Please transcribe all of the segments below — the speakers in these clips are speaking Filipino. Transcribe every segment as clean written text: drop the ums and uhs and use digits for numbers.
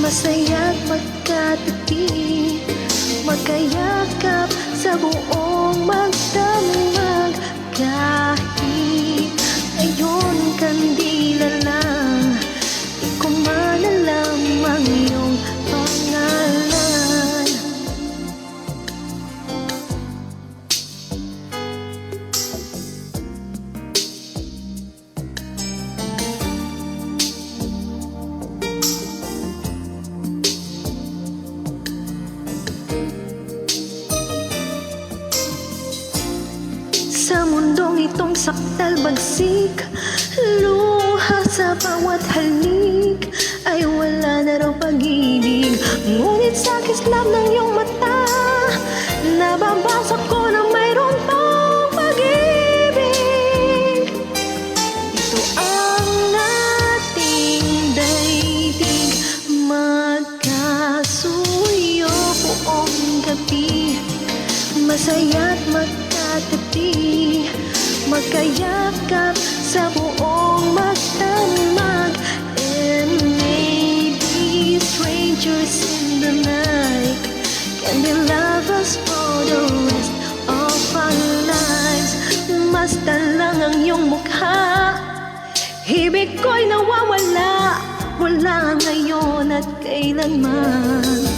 Masaya't magkatabi, magkayakap sa buong magdamag. Kahit ngayon kandila lang, di ko man alam ang iyong pangalan. Sa mundong itong saktal bagsik, luha sa bawat halik, ay wala na raw pag-ibig. Ngunit sa kislap ng iyong mata, nababasa ko na mayroon pang pag-ibig. Ito ang ating daigdig, magkasuyo buong gabi. Masaya't magkatabi, magkayakap sa buong magdamag. And maybe strangers in the night can be lovers for the rest of our lives. Basta lang ang iyong mukha, ibig ko'y nawawala, wala ngayon at kailanman.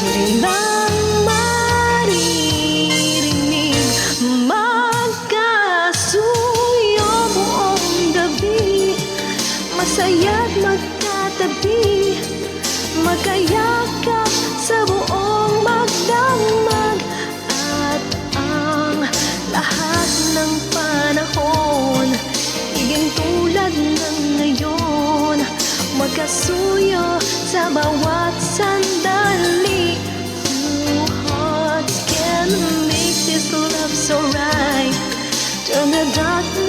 Hindi lang maririnig, magkasuyo buong gabi. Masaya't magkatabi, magkayakap sa buong magdamag. At ang lahat ng panahon, higing tulad ng ngayon, magkasuyo sa bawat sandali. Two hearts can make this love so right. Turn the darkness